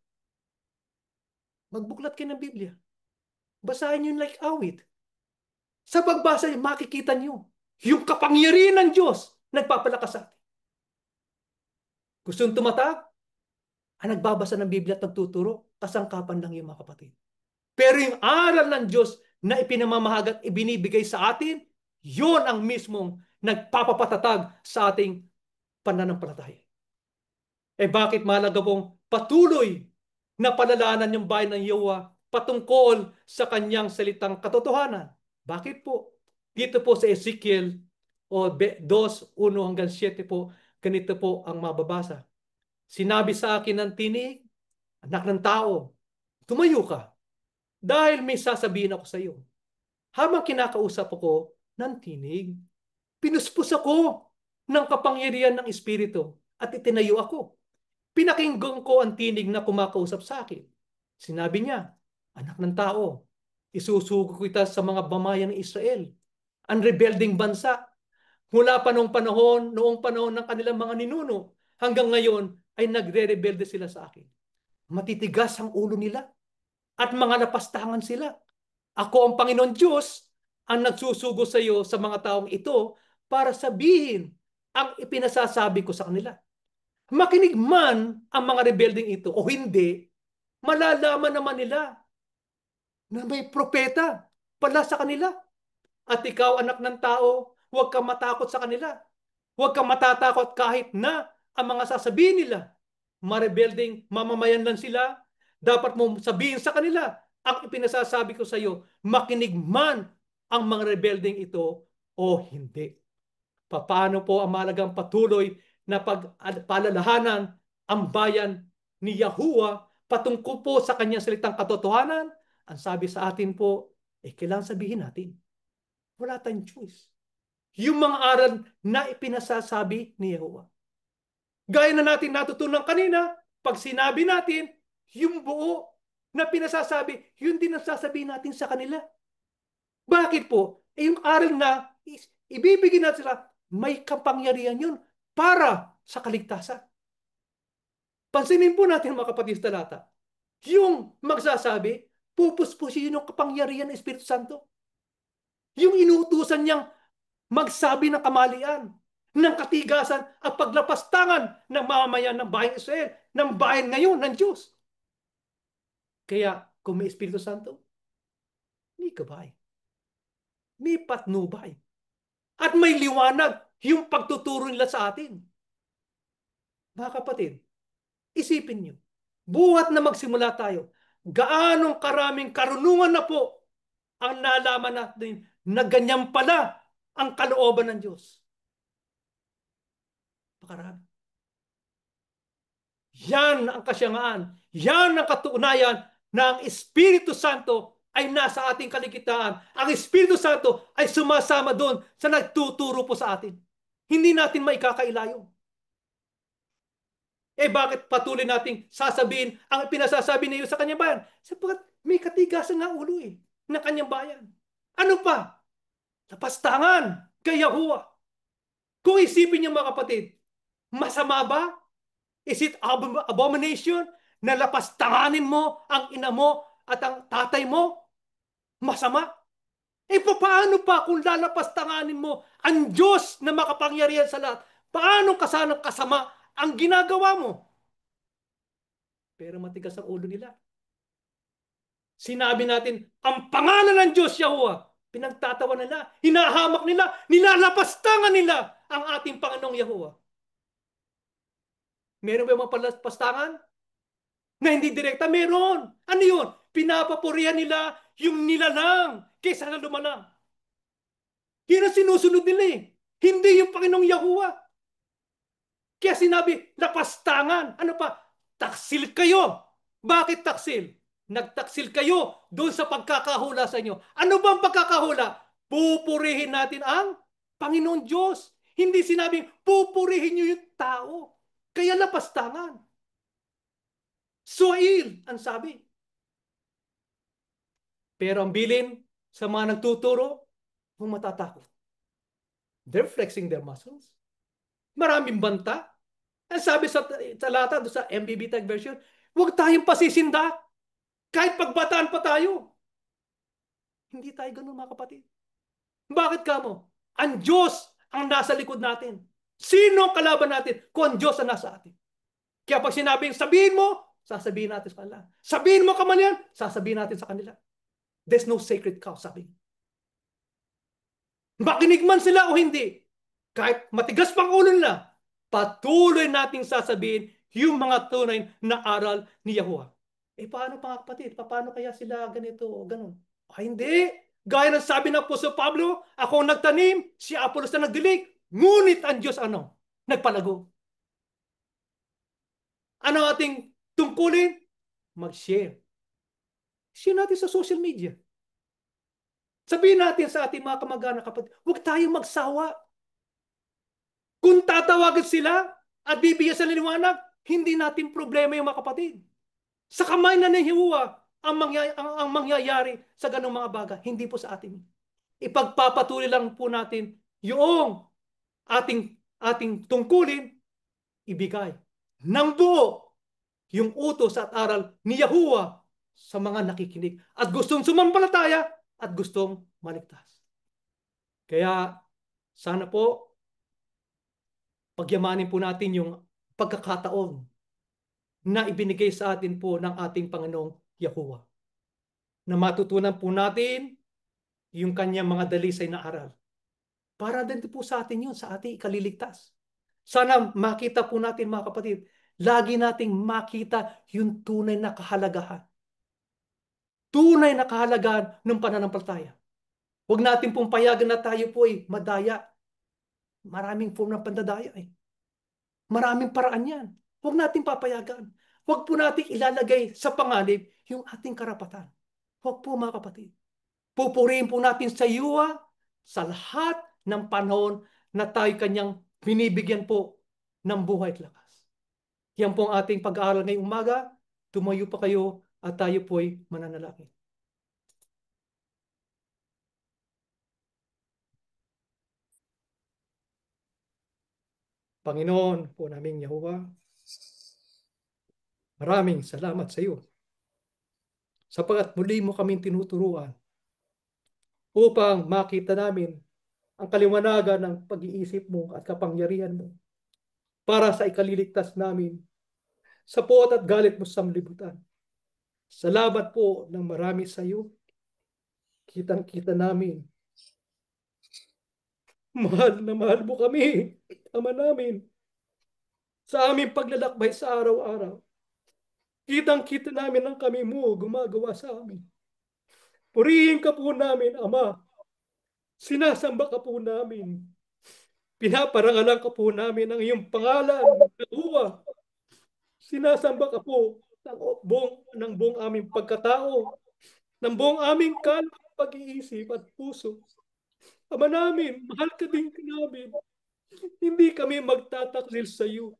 magbuklat kayo ng Biblia. Basahin nyo like awit. Sa pagbasa nyo, makikita nyo yung kapangyarihan ng Diyos nagpapalakas sa atin. Gusto nyo tumatag? Ang nagbabasa ng Biblia at nagtuturo, kasangkapan lang yung mga kapatid. Pero yung aral ng Diyos na ipinamamahag at ibinibigay sa atin, yon ang mismong nagpapapatatag sa ating pananampalataya. Bakit mahalaga pong patuloy na palalanan yung bayan ng Yahuwah patungkol sa kanyang salitang katotohanan? Bakit po? Dito po sa Ezekiel 2:1-7 po, ganito po ang mababasa. Sinabi sa akin ng tinig, anak ng tao, tumayo ka dahil may sasabihin ako sa iyo. Habang kinakausap ako ng tinig, pinuspos ako ng kapangyarihan ng Espiritu at itinayo ako. Pinakinggan ko ang tinig na kumakausap sa akin. Sinabi niya, anak ng tao, isusugo kita sa mga bamayan ng Israel, ang rebelding bansa. Mula pa noong panahon ng kanilang mga ninuno, hanggang ngayon ay nagre-rebelde sila sa akin. Matitigas ang ulo nila at mga napastangan sila. Ako ang Panginoon Diyos ang nagsusugo sa iyo sa mga taong ito para sabihin ang ipinasasabi ko sa kanila. Makinig man ang mga rebelding ito o hindi, malalaman naman nila na may propeta pala sa kanila. At ikaw, anak ng tao, huwag kang matakot sa kanila. Huwag kang matatakot kahit na ang mga sasabihin nila. Marebelding mamamayan lang sila. Dapat mo sabihin sa kanila ang ipinasasabi ko sa iyo, makinig man ang mga rebelding ito o hindi. Paano po ang malagang patuloy na pagpalalahanan ang bayan ni Yahuwah patungkol po sa kanyang salitang katotohanan? Ang sabi sa atin po, kailangan sabihin natin. Wala tayong choice. Yung mga aral na ipinasasabi ni Yahuwah. Gaya na natin natutunan kanina, pag sinabi natin, yung buo na pinasasabi, yun din ang sasabihin natin sa kanila. Bakit po? Yung aral na ibibigay natin sila, may kapangyarihan yun para sa kaligtasan. Pansinin po natin mga kapatid sa talata. Yung magsasabi, pupuspusin yung kapangyarihan ng Espiritu Santo. Yung inuutusan niyang magsabi ng kamalian, ng katigasan at paglapastangan ng mamamayan ng bayan Israel, ng bayan ngayon ng Diyos. Kaya kung may Espiritu Santo, may gabay, may patnubay, at may liwanag yung pagtuturo nila sa atin. Mga kapatid, isipin nyo, buhat na magsimula tayo, gaanong karaming karunungan na po ang nalaman natin na ganyan pala ang kalooban ng Diyos. Pakarami. Yan ang kasyangaan. Yan ang katunayan na ang Espiritu Santo ay nasa ating kaligtaan. Ang Espiritu Santo ay sumasama doon sa nagtuturo po sa atin. Hindi natin maikakailayo. Bakit patuloy nating sasabihin ang pinasasabi niyo sa kanyang bayan? Sapagkat may katigasan nga ulo ng kanyang bayan. Ano pa? Napastangan kay Yahuwah. Kung isipin niyo mga kapatid, masama ba? Is it abomination na lapastanganin mo ang ina mo at ang tatay mo? Masama? Paano pa kung lalapastanganin mo ang Diyos na makapangyarihan sa lahat? Paano kasanang kasama ang ginagawa mo? Pero matigas ang ulo nila. Sinabi natin, ang pangalan ng Diyos, Yahuwah, pinagtatawa nila, hinahamak nila, nilalapastangan nila ang ating Panginoong Yahuwah. Meron ba mga pastangan? Na hindi direkta? Meron. Ano yun? Pinapapurihan nila yung nilalang kaysa na lumalang. Yun ang sinusunod nila Hindi yung Panginoong Yahuwah. Kaya sinabi, napastangan. Ano pa? Taksil kayo. Bakit taksil? Nagtaksil kayo doon sa pagkakahula sa inyo. Ano ba ang pagkakahula? Pupurihin natin ang Panginoon Diyos. Hindi sinabing pupurihin nyo yung tao. Kaya napastangan. Suail, ang sabi. Pero ang bilin sa mga nagtuturo, huwag matatakot. They're flexing their muscles. Maraming banta. Ang sabi sa talata, sa MBB Tag version, huwag tayong pasisinda. Kahit pagbataan pa tayo. Hindi tayo ganun mga kapatid. Bakit ka mo? Ang Diyos ang nasa likod natin. Sino ang kalaban natin kung ang Diyos ang nasa atin? Kaya pag sinabing sabihin mo, sasabihin natin sa kanila. Sabihin mo kamalian, sasabihin natin sa kanila. There's no sacred cow, sabi. Makinig man sila o hindi, kahit matigas pang ulo nila, patuloy nating sasabihin yung mga tunay na aral ni Yahuwah. Paano mga kapatid? Paano kaya sila ganito o ganun? Hindi. Gaya ng sabi ng Apostol Pablo, ako ang nagtanim, si Apolos na nagdilig, ngunit ang Diyos nagpalago. Ano ating tungkulin? Mag-share. Share natin sa social media. Sabihin natin sa ating mga kamag-anak, kapatid, huwag tayong magsawa. Kung tatawagin sila at bibigyan sa liwanag, hindi natin problema yung mga kapatid. Sa kamay na ni Yehovah ang mangyayari sa ganung mga bagay, hindi po sa atin. Ipagpapatuloy lang po natin yung ating tungkulin, ibigay ng buo yung utos at aral ni Yahuwah sa mga nakikinig at gustong sumampalataya at gustong maligtas. Kaya sana po pagyamanin po natin yung pagkakataon na ibinigay sa atin po ng ating Panginoong Yahuwah. Na matutunan po natin yung kanyang mga dalisay na aral. Para din po sa atin yun, sa ating ikaliligtas. Sana makita po natin mga kapatid, lagi nating makita yung tunay na kahalagahan. Tunay na kahalagahan ng pananampalataya. Huwag natin pong payagan na tayo po ay madaya. Maraming form ng pandadaya eh. Maraming paraan yan. Huwag natin papayagan. Huwag po natin ilalagay sa panganib yung ating karapatan. Huwag po mga kapatid. Pupurihin po natin sa Yuwa sa lahat ng panahon na tayo kanyang binibigyan po ng buhay at lakas. Yan po ang ating pag-aaral ngayong umaga. Tumayo pa kayo at tayo po ay mananalangin. Panginoon po naming Yahuwah, maraming salamat sa iyo sapagat muli mo kaming tinuturuan upang makita namin ang kaliwanagan ng pag-iisip mo at kapangyarihan mo para sa ikaliligtas namin sa puot at galit mo sa sanlibutan. Salamat po ng marami sa iyo. Kitang-kita namin. Mahal na mahal mo kami, Ama namin, sa aming paglalakbay sa araw-araw. Kitang-kita namin ang kami mo gumagawa sa amin. Purihin ka po namin, Ama. Sinasamba ka po namin. Pinaparangalan ka po namin ang iyong pangalan, Yahuwah. Sinasamba ka po ng buong aming pagkatao, ng buong aming pag-iisip at puso. Ama namin, mahal ka din namin. Hindi kami magtataksil sa iyo.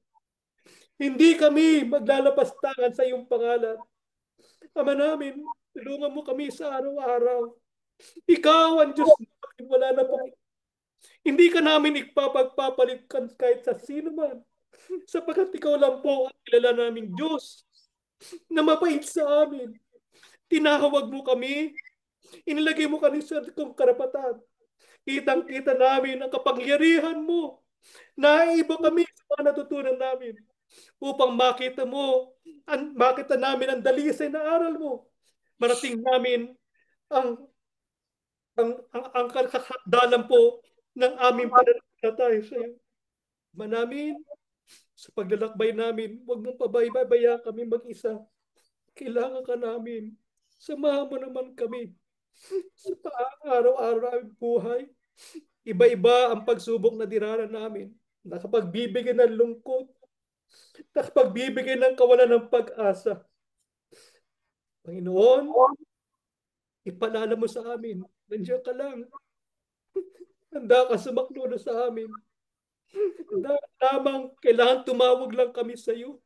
Hindi kami maglalapastangan sa iyong pangalan. Ama namin, tulungan mo kami sa araw-araw. Ikaw ang Diyos namin, wala na po. Hindi ka namin ipapagpapalit kahit sa sino man. Sapagkat ikaw lang po ang kilala naming Diyos na mapait sa amin. Tinahawag mo kami, inilagay mo kami sa kong karapatan. Kitang-kita namin ang kapangyarihan mo. Naiiba kami sa mga natutunan namin upang makita namin ang dalisay na aral mo. Marating namin ang ang kakadalan po ng aming pananampalataya sa iyo. Manamin, sa paglalakbay namin, huwag mong pabayabaya kami mag-isa. Kailangan ka namin. Samahan mo naman kami sa araw-araw ng buhay. Iba-iba ang pagsubok na diranan namin. Nakapagbibigay ng lungkot. Nakapagbibigay ng kawalan ng pag-asa. Panginoon, ipalala mo sa amin. Nandiyan ka lang. Handa ka sumakluno sa amin. Lamang kailangan tumawag lang kami sa iyo.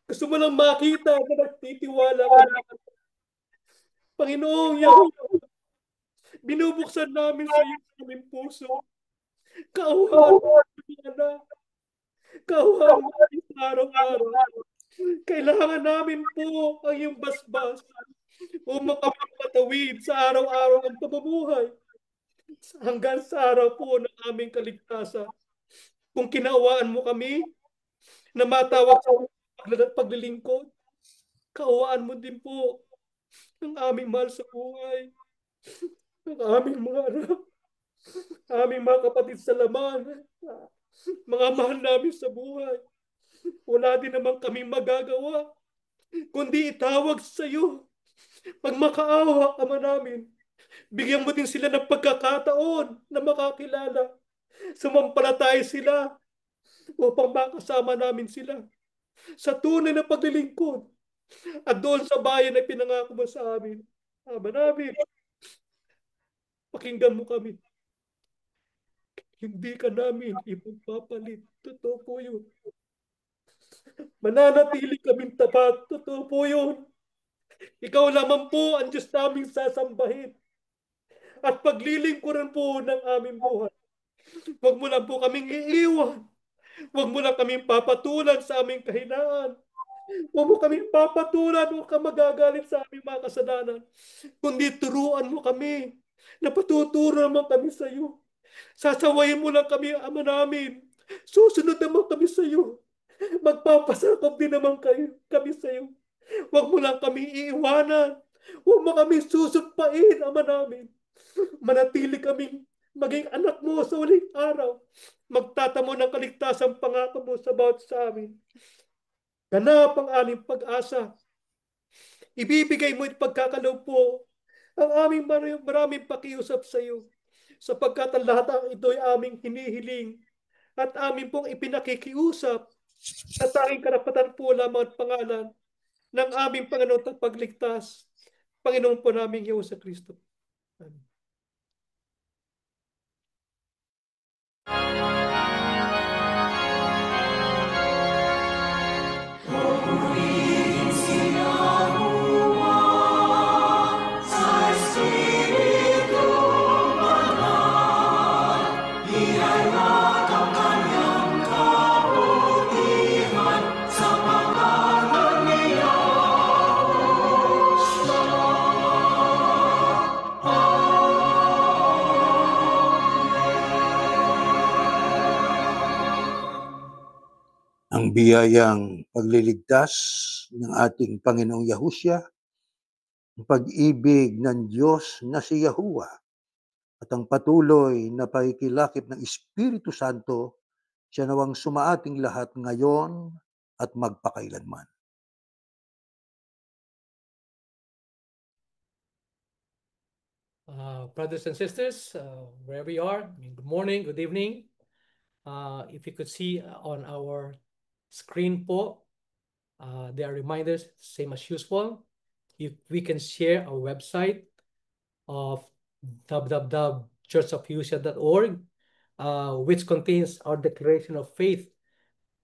Gusto mo lang makita na nagtitiwala ka na. Panginoong Yahuwah, binubuksan namin sa iyo ang aming puso. Kauhawan mo na. Kauhawan mo sa araw-araw. Kailangan namin po ang iyong basbas o makapagpatawid sa araw-araw ng pamumuhay hanggang sa araw po ng aming kaligtasan. Kung kinawaan mo kami na matawag sa paglilingkod, kaawaan mo din po ang aming mahal sa buhay, ang aming mga anak, aming mga kapatid sa laman, mga mahal namin sa buhay. Wala din naman kaming magagawa, kundi itawag sa iyo. Pag makaawa, Ama namin, bigyan mo din sila ng pagkakataon na makakilala. Sumampalataya sila upang makasama namin sila. sa tunay na paglilingkod. At doon sa bayan na pinangako mo sa amin, Ama namin, pakinggan mo kami. Hindi ka namin ipagpapalit. Totoo po yun. Mananatili kaming tapat. Totoo po yun. Ikaw lamang po ang Diyos naming sasambahin. At paglilingkuran po ng aming buhay. Huwag mo lang po kaming iiwan. Huwag mo lang kaming papatulan sa aming kahinaan. Huwag mo kaming papatulan. Huwag ka magagalit sa aming mga kasalanan. Kundi turuan mo kami. Napatuturo naman kami sa iyo. Sasawayin mo lang kami, Ama namin. Susunod naman kami sa iyo. Magpapasakop din naman kami sa iyo. Huwag mo lang kami iiwanan. Huwag mo kami susumpain, Ama namin. Manatili kaming maging anak mo sa uling araw. Magtatamo ng kaligtasan pangako mo sa bawat sa amin. Ganap ang aming pag-asa. Ibibigay mo at pagkakaloob po ang aming maraming pakiusap sa iyo. Sapagkat ang lahat ang ito'y aming hinihiling at amin pong ipinakikiusap at tanging karapatan po lamang at pangalan ng aming Panginoon at pagligtas, Panginoon po namin Hesus Kristo. Amen.
Ang biyayang pagliligtas ng ating Panginoong Yahusya, ang pag-ibig ng Diyos na si Yahuwah, at ang patuloy na pakikilakip ng Espiritu Santo, siya nawang sumaating lahat ngayon at magpakailanman.
Brothers and sisters, wherever you are, good morning, good evening. If you could see on our screen po, there are reminders, same as usual. We can share our website of www.churchofyahushua.org, which contains our declaration of faith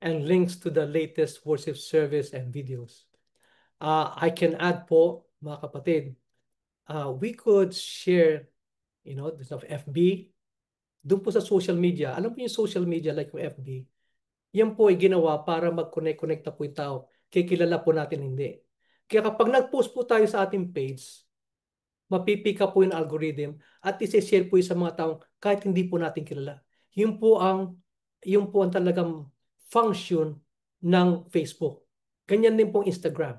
and links to the latest worship service and videos. I can add po, mga kapatid, we could share, there's of FB, doon po sa social media. Alam po yung social media like yung FB, yan po ay ginawa para mag-connect na po yung tao. Kikilala po natin hindi. Kaya kapag nag-post po tayo sa ating page, mapipika po yung algorithm at isi-share po yung sa mga taong kahit hindi po natin kilala. Yun po ang talagang function ng Facebook. Ganyan din po Instagram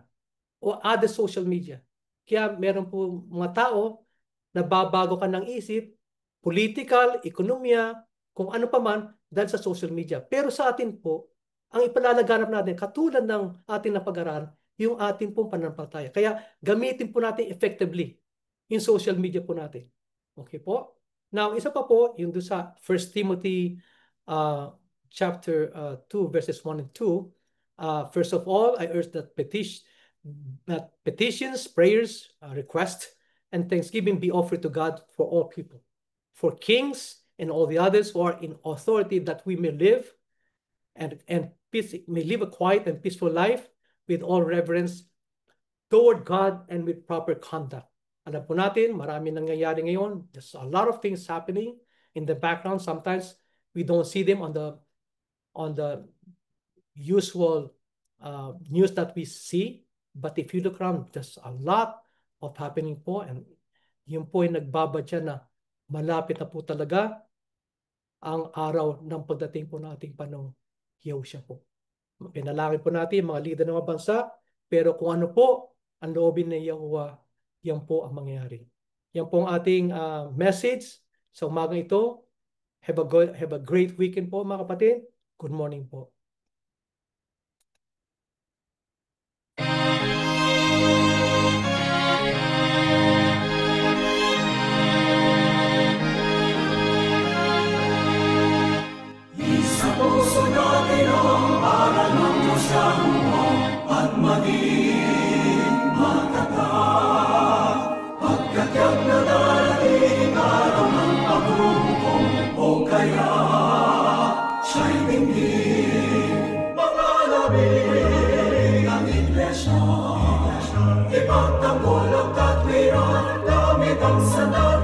o other social media. Kaya meron po mga tao na babago ka ng isip, political, ekonomiya, kung ano pa man dahil sa social media. Pero sa atin po, ang ipalalaganap natin, katulad ng ating napag-aralan, yung ating pong pananampalataya. Kaya gamitin po natin effectively yung social media po natin. Okay po? Now, isa pa po, yung doon sa 1 Timothy chapter 2, verses 1 and 2. First of all, I urge that petitions, prayers, requests, and thanksgiving be offered to God for all people, for kings and all the others who are in authority, that we may live and may live a quiet and peaceful life with all reverence toward God and with proper conduct. Alam po natin, marami nangyayari ngayon. There's a lot of things happening in the background. Sometimes we don't see them on the usual news that we see. But if you look around, there's a lot of happening po. And yun po ay nagbabadya na malapit na po talaga ang araw ng pagdating po nating Panginoong Yahushua po. Pinalangin po natin mga leader ng mga bansa, pero kung ano po ang loobin ni Yahuwah, yan po ang mangyayari. Yan po ang ating message sa umagang ito. Have a great weekend po mga kapatid. Good morning po.
Isa puso natin ang aral ng Diyos Yahuwah. Ipagtanggol ang katwiran, gamit ang sandal